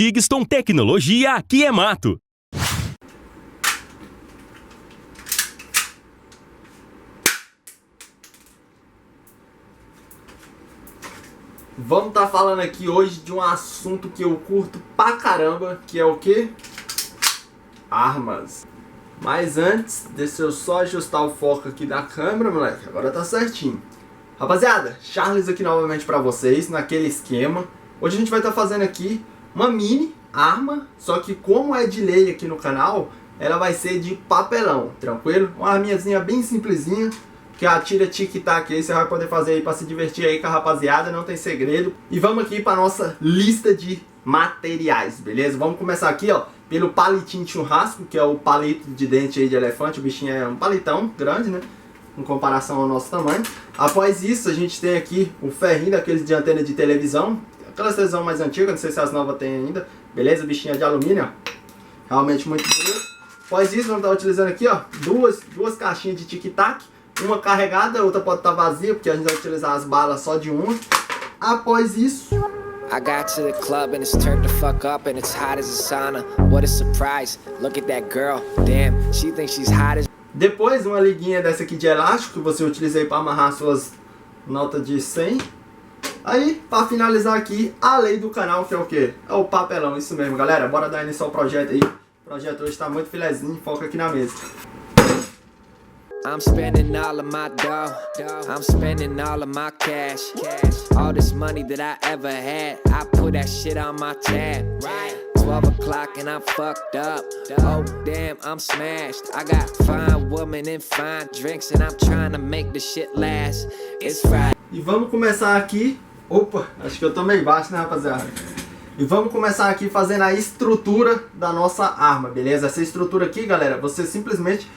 Digston Tecnologia aqui é mato. Vamos estar falando aqui hoje de um assunto que eu curto pra caramba, que é o quê? Armas. Mas antes, deixa eu só ajustar o foco aqui da câmera, moleque. Agora tá certinho. Rapaziada, Charles aqui novamente pra vocês, naquele esquema. Hoje a gente vai estar fazendo aqui uma mini arma, só que como é de lei aqui no canal, ela vai ser de papelão, tranquilo? Uma arminhazinha bem simplesinha, que atira tic-tac aí, você vai poder fazer aí pra se divertir aí com a rapaziada, não tem segredo. E vamos aqui pra nossa lista de materiais, beleza? Vamos começar aqui, ó, pelo palitinho de churrasco, que é o palito de dente aí de elefante. O bichinho é um palitão grande, né, em comparação ao nosso tamanho. Após isso, a gente tem aqui o ferrinho daqueles de antena de televisão, aquelas televisão mais antigas, não sei se as novas tem ainda, beleza? O bichinho é de alumínio, ó, realmente muito bonito. Após isso, vamos estar utilizando aqui, ó, duas caixinhas de tic-tac. Uma carregada, a outra pode estar vazia, porque a gente vai utilizar as balas só de uma. Após isso, I got to the club and it's turned the fuck up and it's hot as a sauna. What a surprise. Look at that girl. Damn, she thinks she's hot as... Depois uma liguinha dessa aqui de elástico que você utiliza aí para amarrar suas notas de 100. Aí, para finalizar aqui, a lei do canal, que é o quê? É o papelão, isso mesmo, galera. Bora dar início ao projeto aí. O projeto hoje tá muito filezinho, foca aqui na mesa. I'm spending all of my dough. I'm spending all of my cash. All this money that I ever had, I put that shit on my tab. 12 o'clock and I'm fucked up. Oh damn, I'm smashed. I got fine women and fine drinks and I'm trying to make the shit last. It's Friday. E vamos começar aqui. Opa, acho que eu tô meio baixo, né, rapaziada? E vamos começar aqui fazendo a estrutura da nossa arma, beleza? Essa estrutura aqui, galera, você simplesmente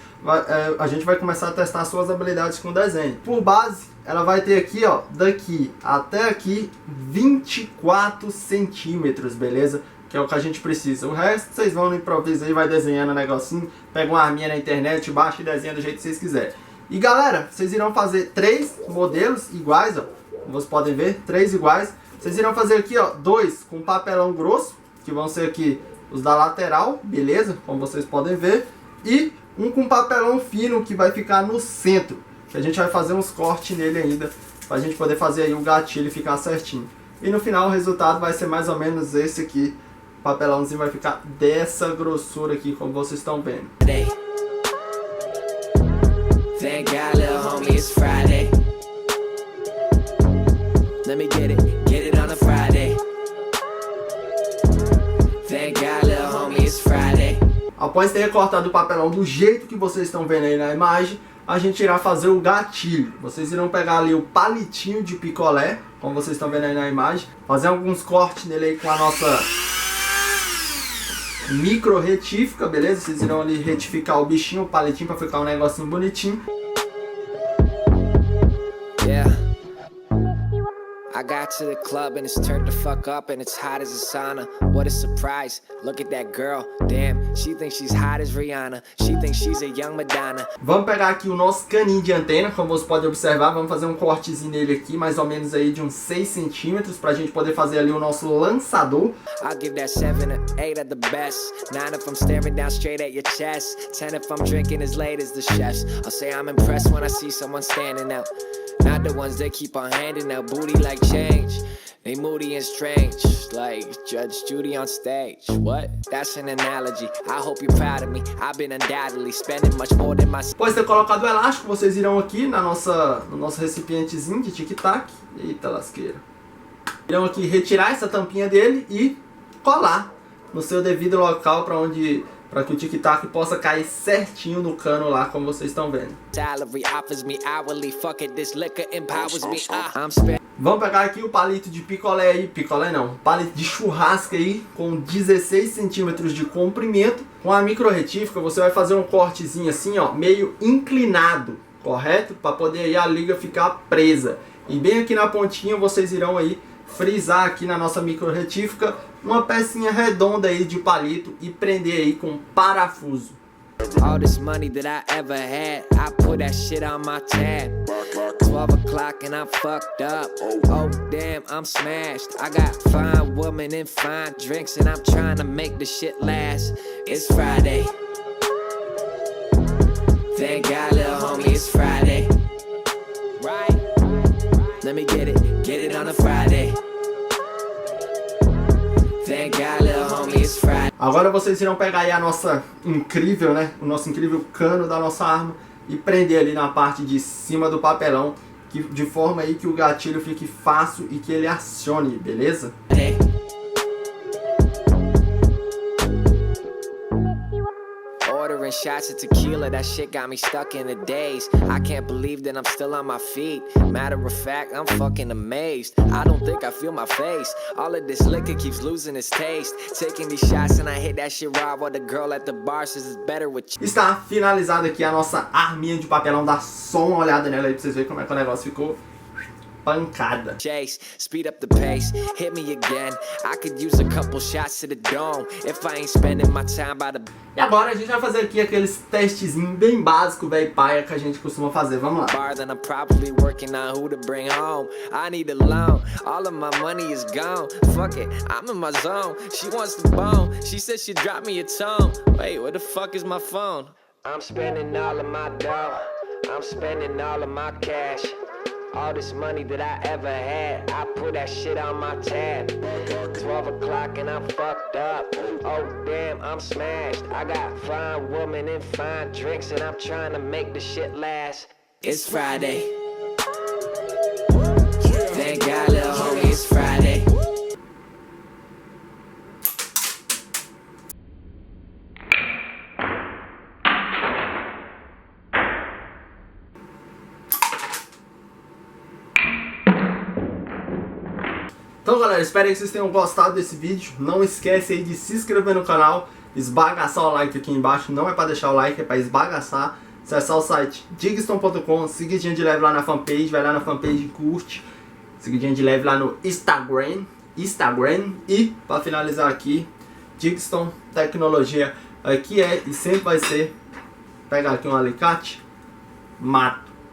a gente vai começar a testar suas habilidades com desenho. Por base, ela vai ter aqui, ó, daqui até aqui 24 centímetros, beleza? Que é o que a gente precisa. O resto vocês vão no improviso aí, vai desenhando um negocinho, pega uma arminha na internet, baixa e desenha do jeito que vocês quiserem. E galera, vocês irão fazer 3 modelos iguais, ó, como vocês podem ver, 3 iguais. Vocês irão fazer aqui, ó, 2 com papelão grosso, que vão ser aqui os da lateral, beleza? Como vocês podem ver. E um com papelão fino que vai ficar no centro, que a gente vai fazer uns cortes nele ainda, pra gente poder fazer aí o gatilho ficar certinho. E no final o resultado vai ser mais ou menos esse aqui. O papelãozinho vai ficar dessa grossura aqui, como vocês estão vendo. Thank God, little homie, it's Friday. Let me get it on a Friday. Thank God, little homie, it's Friday. Após ter recortado o papelão do jeito que vocês estão vendo aí na imagem, a gente irá fazer o gatilho. Vocês irão pegar ali o palitinho de picolé, como vocês estão vendo aí na imagem, fazer alguns cortes nele aí com a nossa micro retífica, beleza? Vocês irão ali retificar o bichinho, o palitinho, para ficar um negocinho bonitinho. Yeah. I got to the club and it's turned the fuck up and it's hot as a sauna. What a surprise. Look at that girl. Damn, she thinks she's hot as Rihanna. She thinks she's a young Madonna. Vamos pegar aqui o nosso caninho de antena, como você pode observar. Vamos fazer um cortezinho nele aqui, mais ou menos aí de uns 6 centímetros, pra gente poder fazer ali o nosso lançador. I'll give that 7 or 8 at the best. 9 if I'm staring down straight at your chest. 10 if I'm drinking as late as the chefs. I'll say I'm impressed when I see someone standing out. Not the ones that keep on handing out booty like change. They moody and strange, like Judge Judy on stage. What? That's an analogy. I hope you're proud of me. I've been undoubtedly spending much more than my... Após ter colocado o elástico, vocês irão aqui no nosso recipientezinho de tic-tac. Eita lasqueira. Irão aqui retirar essa tampinha dele e colar no seu devido local para que o tic-tac possa cair certinho no cano lá, como vocês estão vendo. Vamos pegar aqui o palito de picolé aí, palito de churrasco aí, com 16 centímetros de comprimento. Com a micro retífica você vai fazer um cortezinho assim, ó, meio inclinado, correto? Para poder aí a liga ficar presa. E bem aqui na pontinha vocês irão aí frisar aqui na nossa micro retífica uma pecinha redonda aí de palito e prender aí com parafuso. All this money that I ever had, I put that shit on my tab. 12 o'clock and I'm fucked up. Oh damn, I'm smashed. I got fine women and fine drinks and I'm trying to make the shit last. It's Friday. Thank God, little homie, it's Friday. Right? Let me get it on a Friday. Thank God, little homie, it's Friday. Agora vocês irão pegar aí a nossa incrível, né? O nosso incrível cano da nossa arma e prender ali na parte de cima do papelão, de forma aí que o gatilho fique fácil e que ele acione, beleza? Ordering shots of tequila, that shit got me stuck in the days. I can't believe that I'm still on my feet. Matter of fact, I'm fucking amazed. I don't think I feel my face. All of this liquor keeps losing its taste. Taking these shots and I hit that shit raw while the girl at the bar says it's better with you. Está finalizada aqui a nossa arminha de papelão. Dá só uma olhada nela aí pra vocês verem como é que o negócio ficou. Pancada. Chase, speed up the pace, hit me again. I could use a couple shots to the dome if I ain't spending my time by the. E agora a gente vai fazer aqui aqueles testezinhos bem básicos, velho paia, que a gente costuma fazer. Vamos lá. Bar, then I'm probably working on who to bring home. I need a loan, all of my money is gone. Fuck it, I'm in my zone. She wants the bone, she said she'd drop me a tone. Wait, where the fuck is my phone? I'm spending all of my dough, I'm spending all of my cash. All this money that I ever had, I put that shit on my tab. 12 o'clock and I'm fucked up. Oh damn, I'm smashed. I got fine women and fine drinks and I'm trying to make the shit last. It's Friday. Thank God, little homie, it's Friday. Então galera, espero que vocês tenham gostado desse vídeo. Não esquece aí de se inscrever no canal, esbagaçar o like aqui embaixo. Não é para deixar o like, é para esbagaçar. Acessar o site digston.com, seguidinha de leve lá na fanpage, vai lá na fanpage e curte. Seguidinha de leve lá no Instagram. E para finalizar aqui, Digston Tecnologia aqui é e sempre vai ser. Pegar aqui um alicate, mato.